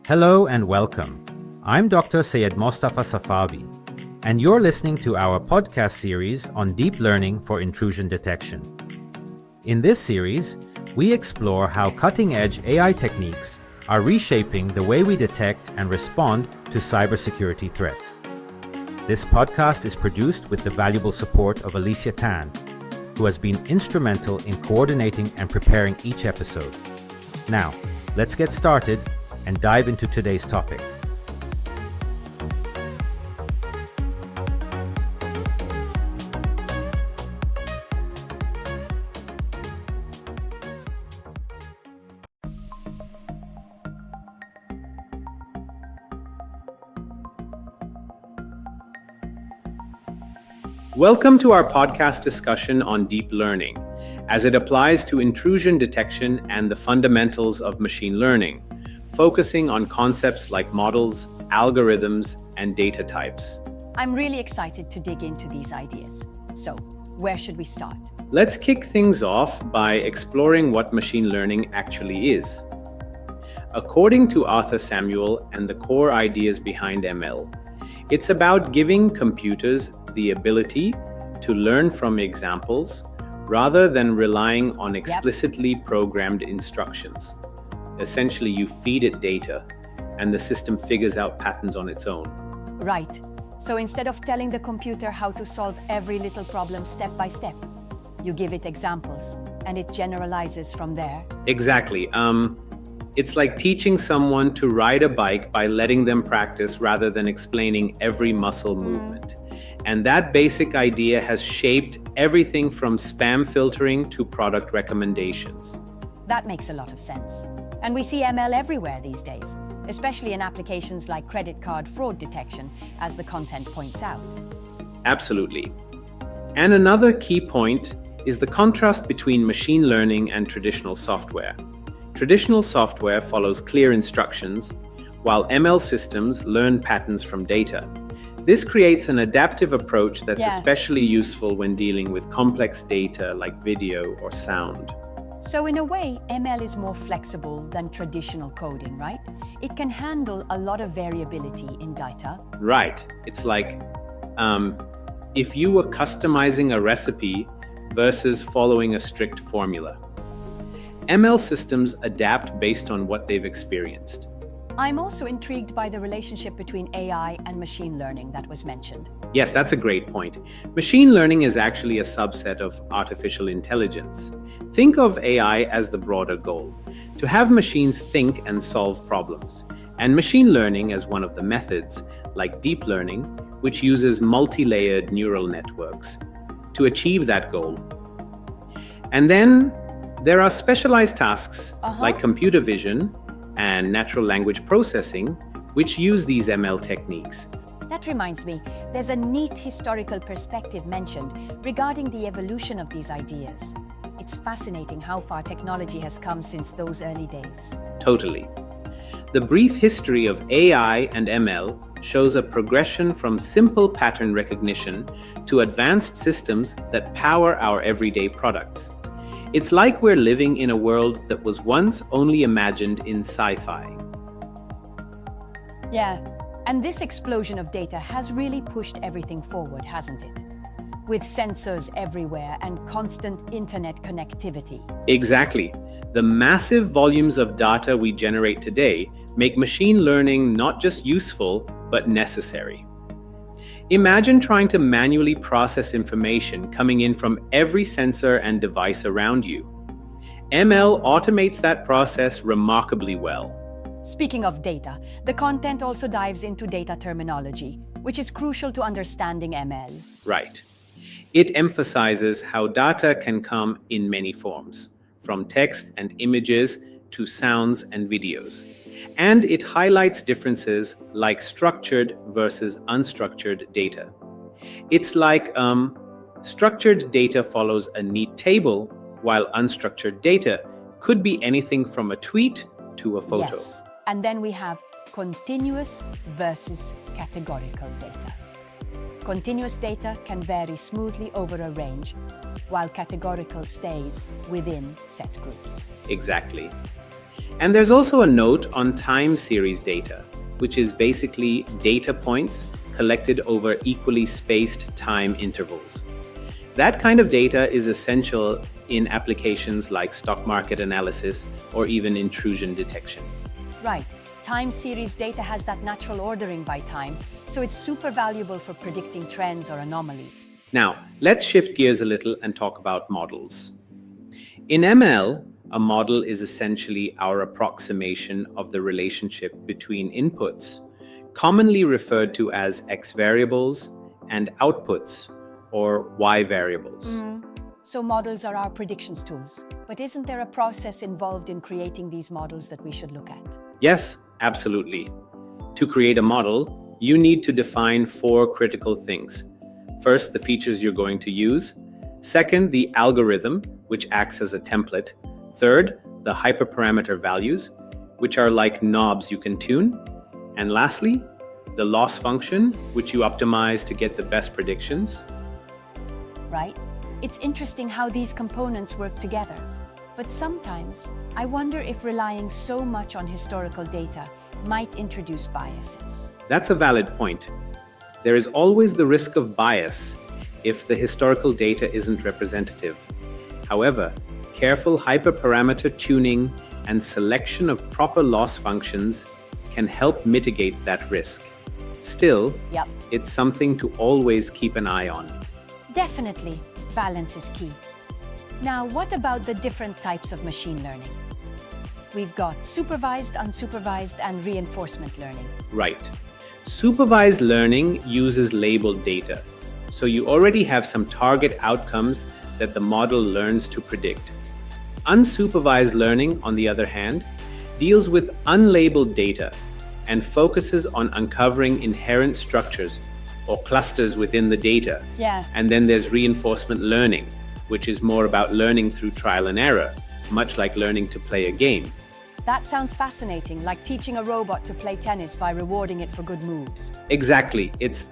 Hello and welcome. I'm Dr. SeyedMostafa Safavi, and you're listening to our podcast series on deep learning for intrusion detection. In this series, we explore how cutting-edge AI techniques are reshaping the way we detect and respond to cybersecurity threats. This podcast is produced with the valuable support of Alicia Tan, who has been instrumental in coordinating and preparing each episode. Now, let's get started and dive into today's topic. Welcome to our podcast discussion on deep learning, as it applies to intrusion detection and the fundamentals of machine learning, focusing on concepts like models, algorithms, and data types. I'm really excited to dig into these ideas. So, where should we start? Let's kick things off by exploring what machine learning actually is. According to Arthur Samuel and the core ideas behind ML, it's about giving computers the ability to learn from examples rather than relying on explicitly programmed instructions. Essentially, you feed it data, and the system figures out patterns on its own. Right. So instead of telling the computer how to solve every little problem step by step, you give it examples, and it generalizes from there. Exactly. It's like teaching someone to ride a bike by letting them practice rather than explaining every muscle movement. And that basic idea has shaped everything from spam filtering to product recommendations. That makes a lot of sense. And we see ML everywhere these days, especially in applications like credit card fraud detection, as the content points out. Absolutely. And another key point is the contrast between machine learning and traditional software. Traditional software follows clear instructions, while ML systems learn patterns from data. This creates an adaptive approach that's especially useful when dealing with complex data like video or sound. So in a way, ML is more flexible than traditional coding, right? It can handle a lot of variability in data. Right. It's like if you were customizing a recipe versus following a strict formula. ML systems adapt based on what they've experienced. I'm also intrigued by the relationship between AI and machine learning that was mentioned. Yes, that's a great point. Machine learning is actually a subset of artificial intelligence. Think of AI as the broader goal, to have machines think and solve problems, and machine learning as one of the methods, like deep learning, which uses multi-layered neural networks to achieve that goal. And then there are specialized tasks like computer vision and natural language processing, which use these ML techniques. That reminds me, there's a neat historical perspective mentioned regarding the evolution of these ideas. It's fascinating how far technology has come since those early days. Totally. The brief history of AI and ML shows a progression from simple pattern recognition to advanced systems that power our everyday products. It's like we're living in a world that was once only imagined in sci-fi. Yeah, and this explosion of data has really pushed everything forward, hasn't it? With sensors everywhere and constant internet connectivity. Exactly. The massive volumes of data we generate today make machine learning not just useful, but necessary. Imagine trying to manually process information coming in from every sensor and device around you. ML automates that process remarkably well. Speaking of data, the content also dives into data terminology, which is crucial to understanding ML. Right. It emphasizes how data can come in many forms, from text and images to sounds and videos. And it highlights differences like structured versus unstructured data. It's like structured data follows a neat table, while unstructured data could be anything from a tweet to a photo. Yes, and then we have continuous versus categorical data. Continuous data can vary smoothly over a range, while categorical stays within set groups. Exactly. And there's also a note on time series data, which is basically data points collected over equally spaced time intervals. That kind of data is essential in applications like stock market analysis or even intrusion detection. Right. Time series data has that natural ordering by time, so it's super valuable for predicting trends or anomalies. Now, let's shift gears a little and talk about models. In ML, a model is essentially our approximation of the relationship between inputs, commonly referred to as X variables, and outputs, or Y variables. So models are our predictions tools. But isn't there a process involved in creating these models that we should look at? Yes, absolutely. To create a model, you need to define 4 critical things. First, the features you're going to use. Second, the algorithm, which acts as a template. Third, the hyperparameter values, which are like knobs you can tune. And lastly, the loss function, which you optimize to get the best predictions. Right? It's interesting how these components work together. But sometimes, I wonder if relying so much on historical data might introduce biases. That's a valid point. There is always the risk of bias if the historical data isn't representative. However, careful hyperparameter tuning and selection of proper loss functions can help mitigate that risk. Still, it's something to always keep an eye on. Definitely, balance is key. Now, what about the different types of machine learning? We've got supervised, unsupervised, and reinforcement learning. Right. Supervised learning uses labeled data, so you already have some target outcomes that the model learns to predict. Unsupervised learning, on the other hand, deals with unlabeled data and focuses on uncovering inherent structures or clusters within the data. And then there's reinforcement learning, which is more about learning through trial and error, much like learning to play a game. That sounds fascinating, like teaching a robot to play tennis by rewarding it for good moves. Exactly. It's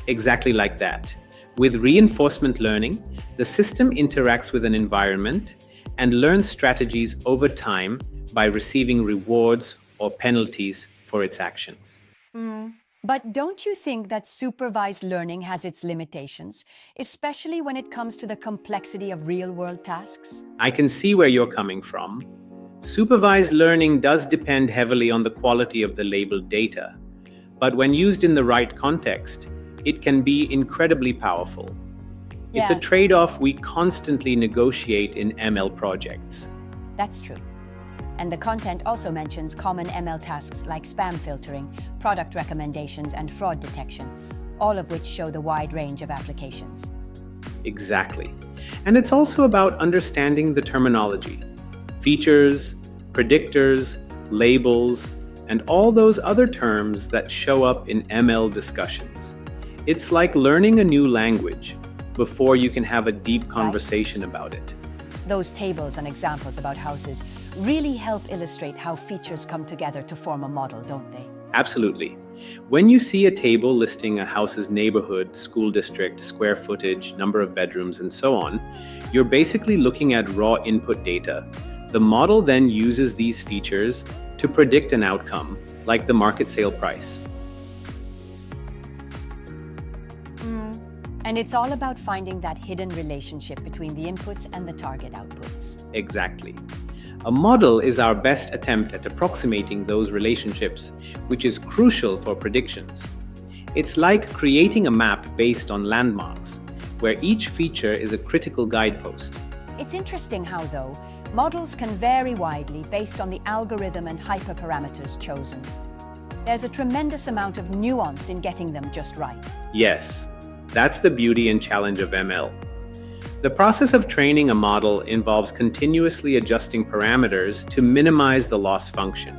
exactly like that. With reinforcement learning, the system interacts with an environment and learns strategies over time by receiving rewards or penalties for its actions. But don't you think that supervised learning has its limitations, especially when it comes to the complexity of real-world tasks? I can see where you're coming from. Supervised learning does depend heavily on the quality of the labeled data, but when used in the right context, it can be incredibly powerful. It's a trade-off we constantly negotiate in ML projects. That's true. And the content also mentions common ML tasks like spam filtering, product recommendations, and fraud detection, all of which show the wide range of applications. Exactly. And it's also about understanding the terminology. Features, predictors, labels, and all those other terms that show up in ML discussions. It's like learning a new language before you can have a deep conversation about it. Those tables and examples about houses really help illustrate how features come together to form a model, don't they? Absolutely. When you see a table listing a house's neighborhood, school district, square footage, number of bedrooms, and so on, you're basically looking at raw input data. The model then uses these features to predict an outcome, like the market sale price. And it's all about finding that hidden relationship between the inputs and the target outputs. Exactly. A model is our best attempt at approximating those relationships, which is crucial for predictions. It's like creating a map based on landmarks, where each feature is a critical guidepost. It's interesting how, though, models can vary widely based on the algorithm and hyperparameters chosen. There's a tremendous amount of nuance in getting them just right. Yes. That's the beauty and challenge of ML. The process of training a model involves continuously adjusting parameters to minimize the loss function.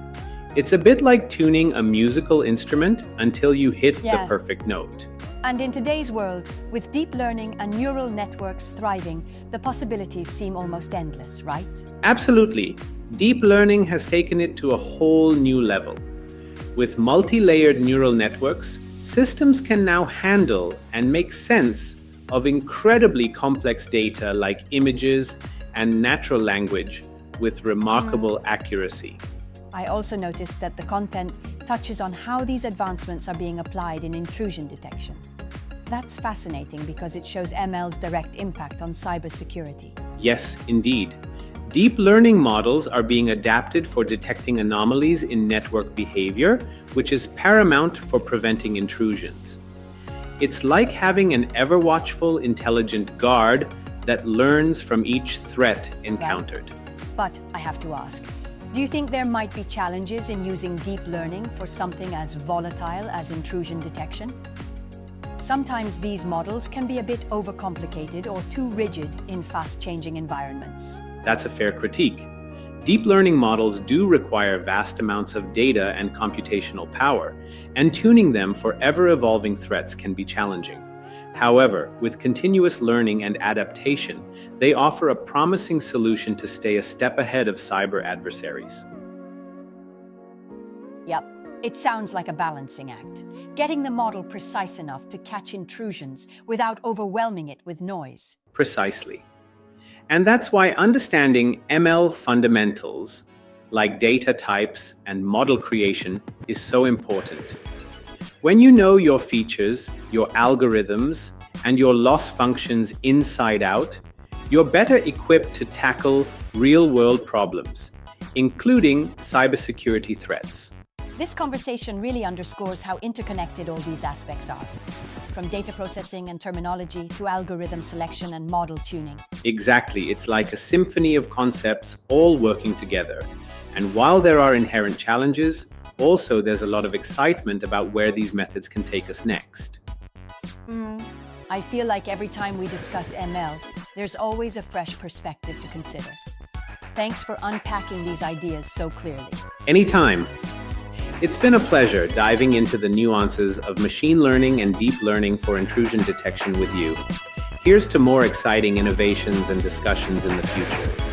It's a bit like tuning a musical instrument until you hit the perfect note. And in today's world, with deep learning and neural networks thriving, the possibilities seem almost endless, right? Absolutely. Deep learning has taken it to a whole new level. With multi-layered neural networks, Systems can now handle and make sense of incredibly complex data like images and natural language with remarkable accuracy. I also noticed that the content touches on how these advancements are being applied in intrusion detection. That's fascinating because it shows ML's direct impact on cybersecurity. Yes, indeed. Deep learning models are being adapted for detecting anomalies in network behavior, which is paramount for preventing intrusions. It's like having an ever-watchful, intelligent guard that learns from each threat encountered. Right. But I have to ask, do you think there might be challenges in using deep learning for something as volatile as intrusion detection? Sometimes these models can be a bit overcomplicated or too rigid in fast-changing environments. That's a fair critique. Deep learning models do require vast amounts of data and computational power, and tuning them for ever-evolving threats can be challenging. However, with continuous learning and adaptation, they offer a promising solution to stay a step ahead of cyber adversaries. Yep, it sounds like a balancing act, getting the model precise enough to catch intrusions without overwhelming it with noise. Precisely. And that's why understanding ML fundamentals, like data types and model creation, is so important. When you know your features, your algorithms, and your loss functions inside out, you're better equipped to tackle real-world problems, including cybersecurity threats. This conversation really underscores how interconnected all these aspects are, from data processing and terminology to algorithm selection and model tuning. Exactly, it's like a symphony of concepts all working together. And while there are inherent challenges, also there's a lot of excitement about where these methods can take us next. I feel like every time we discuss ML, there's always a fresh perspective to consider. Thanks for unpacking these ideas so clearly. Anytime. It's been a pleasure diving into the nuances of machine learning and deep learning for intrusion detection with you. Here's to more exciting innovations and discussions in the future.